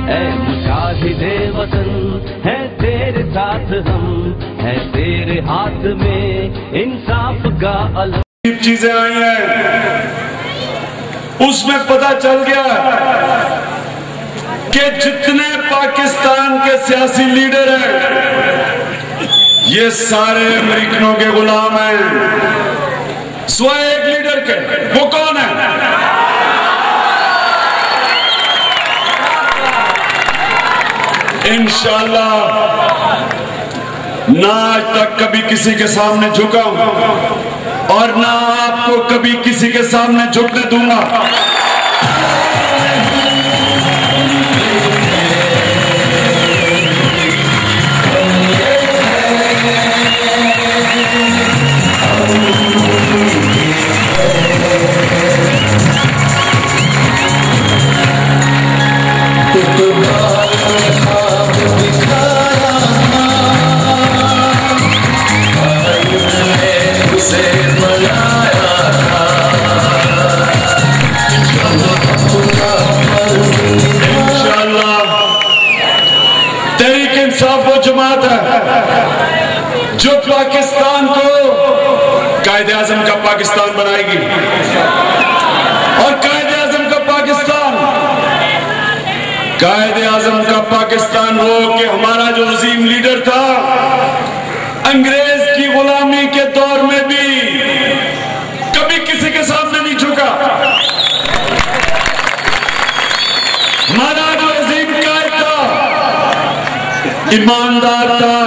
ऐ मुजाहिदे वतन है तेरे साथ हम, है तेरे हाथ में इंसाफ का अलग। चीजें आई हैं, उसमें पता चल गया कि जितने पाकिस्तान के सियासी लीडर हैं ये सारे अमेरिकनों के गुलाम हैं, सिवाय एक लीडर के। वो कौन है? इंशाअल्लाह ना आज तक कभी किसी के सामने झुका हूं और ना आपको कभी किसी के सामने झुकने दूंगा। तहरीक इंसाफ वो जमात है जो पाकिस्तान को कायदे आजम का पाकिस्तान बनाएगी। और कायदे आजम का पाकिस्तान वो कि हमारा जो अजीम लीडर था अंग्रेज की गुलामी के दौर में भी कभी किसी के सामने नहीं झुका। हमारा जो अजीम कायद था ईमानदार था,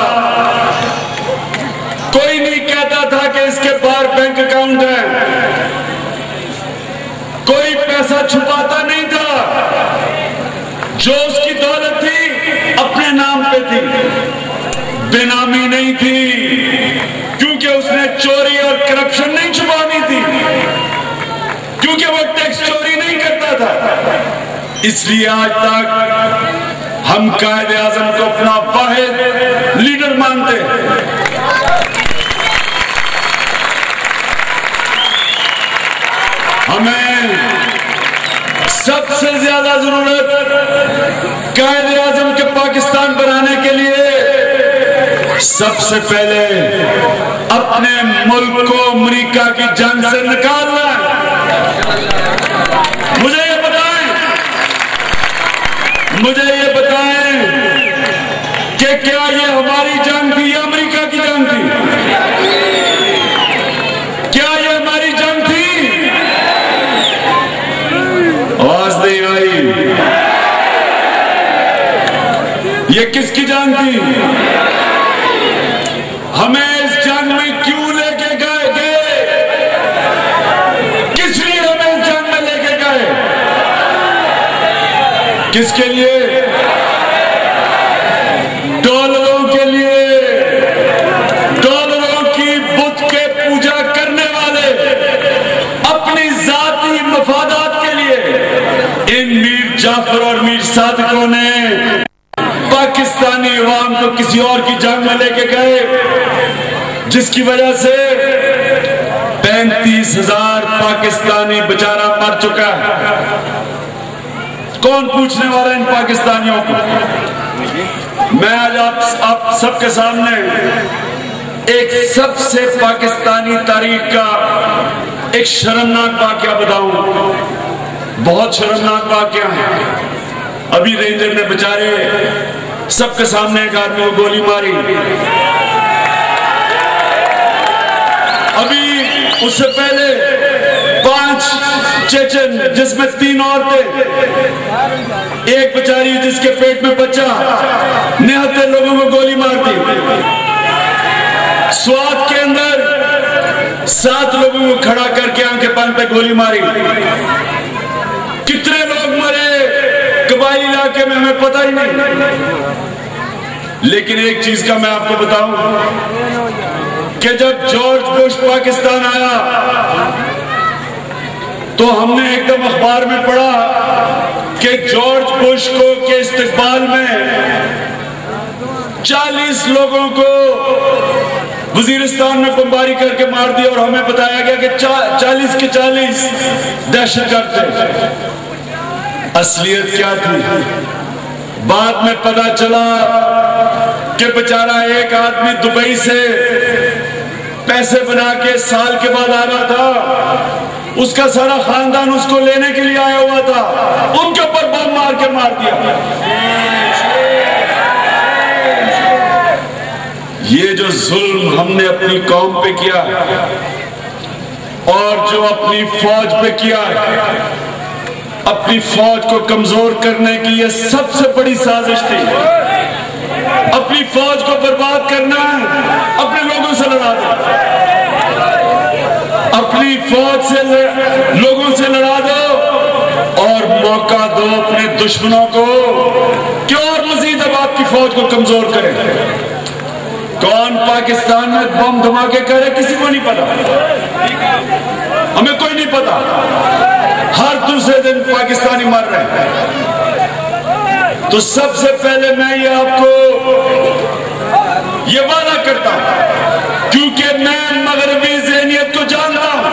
कोई नहीं कहता था कि इसके पास बैंक अकाउंट है, कोई पैसा छुपाता नहीं था। जो उसकी दौलत थी अपने नाम पे थी, बेनामी नहीं थी, क्योंकि उसने चोरी और करप्शन नहीं छुपानी थी, क्योंकि वो टैक्स चोरी नहीं करता था। इसलिए आज तक हम कायदे आजम को अपना वाहिद लीडर मानते हैं। हमें सबसे ज्यादा जरूरत कायदे आजम के पाकिस्तान बनाने के लिए सबसे पहले अपने मुल्क को अमेरिका की जंग से निकालना है। मुझे ये बताएं कि क्या ये हमारी जंग थी या अमेरिका की जंग थी? क्या ये हमारी जंग थी? आवाज नहीं आई। ये किसकी जंग थी? हमें इस जंग में क्यों लेके गए? किस लिए हमें इस जंग में लेके गए? किसके लिए? डॉलरों के लिए, डॉलरों की बुत के पूजा करने वाले अपनी जाती मफादात के लिए इन मीर जाफर और मीर सादिकों ने पाकिस्तानी अवाम को किसी और की जंग में लेके गए, जिसकी वजह से 35,000 पाकिस्तानी बेचारा मर चुका है। कौन पूछने वाला इन पाकिस्तानियों को? मैं आज आप सबके सामने एक सबसे पाकिस्तानी तारीख का एक शर्मनाक वाकया बताऊं। बहुत शर्मनाक वाकया है। अभी रेंजर ने बेचारे सबके सामने एक आदमी को गोली मारी। अभी उससे पहले 5 चेचन, जिसमें 3 औरतें, एक बेचारी जिसके पेट में बच्चा, निहत्ते लोगों को गोली मार दी। स्वात के अंदर 7 लोगों को खड़ा करके आंखें पान पे गोली मारी। कितने लोग मरे कबाइली इलाके में हमें पता ही नहीं। लेकिन एक चीज का मैं आपको बताऊं कि जब जॉर्ज बुश पाकिस्तान आया तो हमने एकदम अखबार में पढ़ा कि जॉर्ज बुश को के इस्तकबाल में 40 लोगों को वजीरिस्तान में बमबारी करके मार दिया और हमें बताया गया कि 40 के 40 दहशतगर्द थे। असलियत क्या थी? बाद में पता चला कि बेचारा एक आदमी दुबई से पैसे बना के साल के बाद आ रहा था, उसका सारा खानदान उसको लेने के लिए आया हुआ था, उनके ऊपर बम मार के मार दिया। ये जो जुल्म हमने अपनी कौम पे किया और जो अपनी फौज पे किया, अपनी फौज को कमजोर करने की ये सबसे बड़ी साजिश थी। अपनी फौज को बर्बाद करना है, अपने लोगों से लड़ा दो, अपनी फौज से लोगों से लड़ा दो और मौका दो अपने दुश्मनों को कि और मजीद अब आपकी फौज को कमजोर करें। कौन पाकिस्तान में बम धमाके करे किसी को नहीं पता, हमें कोई नहीं पता। हर दूसरे दिन पाकिस्तानी मर रहे हैं। तो सबसे पहले मैं ये आपको ये वादा करता हूं, क्योंकि मैं मगरबी ज़हनियत को जानता हूं,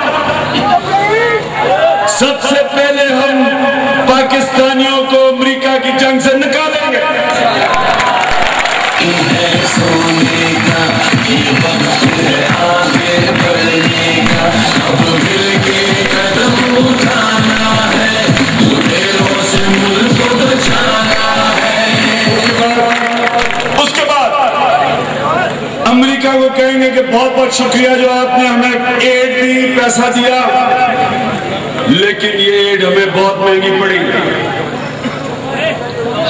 सबसे पहले हम पाकिस्तानियों को अमेरिका की जंग से निकालेंगे। सोने का ये वक्त है आगे बढ़ने का, अब मिलके कदम उठाना है, बुरेरों से मुल्क को बचाना है। उसके बाद अमेरिका को कहेंगे कि बहुत बहुत शुक्रिया जो आपने हमें एड दी, पैसा दिया, लेकिन ये एड हमें बहुत महंगी पड़ी,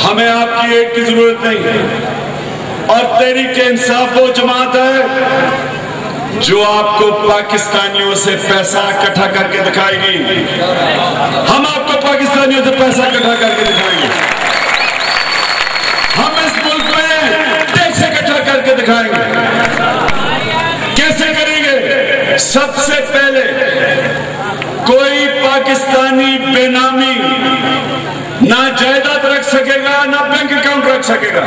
हमें आपकी एड की जरूरत नहीं। और तहरीक-ए-इंसाफ वो जमात है जो आपको पाकिस्तानियों से पैसा इकट्ठा करके दिखाएगी। हम आपको पाकिस्तानियों से पैसा इकट्ठा करके दिखाएंगे। हम इस मुल्क में टैक्स इकट्ठा करके दिखाएंगे। कैसे करेंगे? सबसे पहले कोई पाकिस्तानी बेनामी ना जायदाद रख सकेगा, ना बैंक अकाउंट रख सकेगा।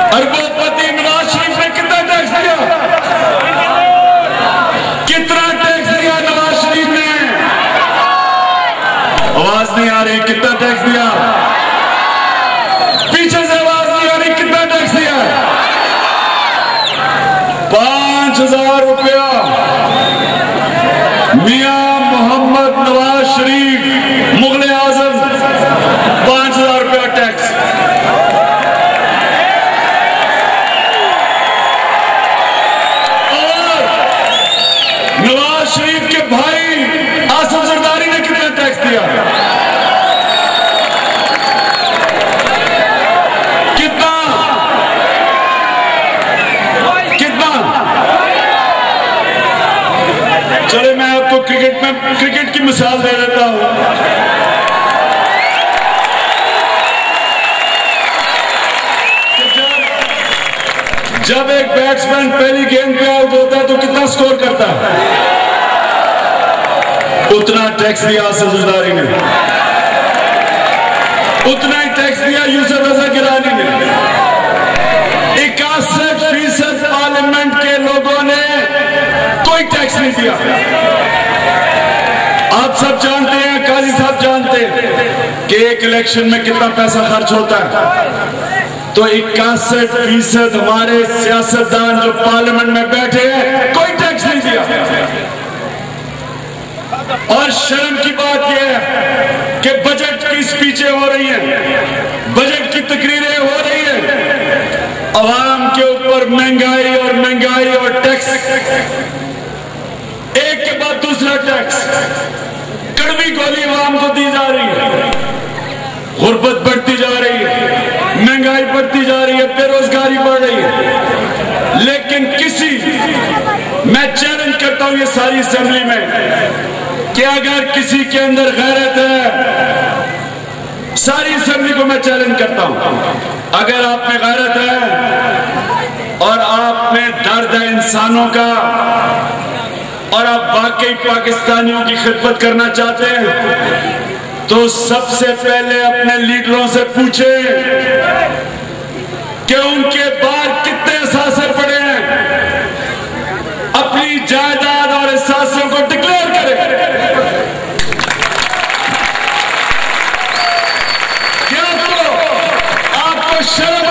अरबोपति नवाज शरीफ ने कितना टैक्स दिया? कितना टैक्स दिया नवाज शरीफ ने? आवाज नहीं आ रही। कितना टैक्स दिया? पीछे से आवाज नहीं आ रही। कितना टैक्स दिया? 5,000 रुपया मियां मोहम्मद नवाज शरीफ मुगल आजम, 5,000 रुपया टैक्स। और नवाज शरीफ के भाई आसिफ जरदारी ने कितना टैक्स दिया? कितना? कितना? चले मैं आपको क्रिकेट की मिसाल दे देता हूं। जब एक बैट्समैन पहली गेंद पे आउट होता है तो कितना स्कोर करता है? उतना टैक्स दिया आसिफ जरदारी ने, उतना ही टैक्स दिया यूसुफ रजा गिलानी ने। 61% पार्लियामेंट के लोगों ने कोई टैक्स नहीं दिया। आप सब जानते हैं, काजी साहब जानते हैं कि एक इलेक्शन में कितना पैसा खर्च होता है। तो 61% हमारे सियासतदान जो पार्लियामेंट में बैठे हैं कोई टैक्स नहीं दिया। और शर्म की बात यह है कि बजट की स्पीचें हो रही हैं, बजट की तकरीरें हो रही हैं, अवाम के ऊपर महंगाई और टैक्स, एक के बाद दूसरा टैक्स, कड़वी गोली अवाम को दी जा रही है। गुर्बत बढ़ती जा रही है, महंगाई बढ़ती जा रही है, बेरोजगारी बढ़ रही है। लेकिन मैं चैलेंज करता हूं ये सारी असेंबली में कि अगर किसी के अंदर गैरत है, सारी असेंबली को मैं चैलेंज करता हूं, अगर आप में गैरत है और आप में दर्द है इंसानों का और आप वाकई पाकिस्तानियों की खिदमत करना चाहते हैं, तो सबसे पहले अपने लीडरों से पूछे कि उनके बाद कितने असासे पड़े हैं। अपनी जायदाद और असासों को शर्म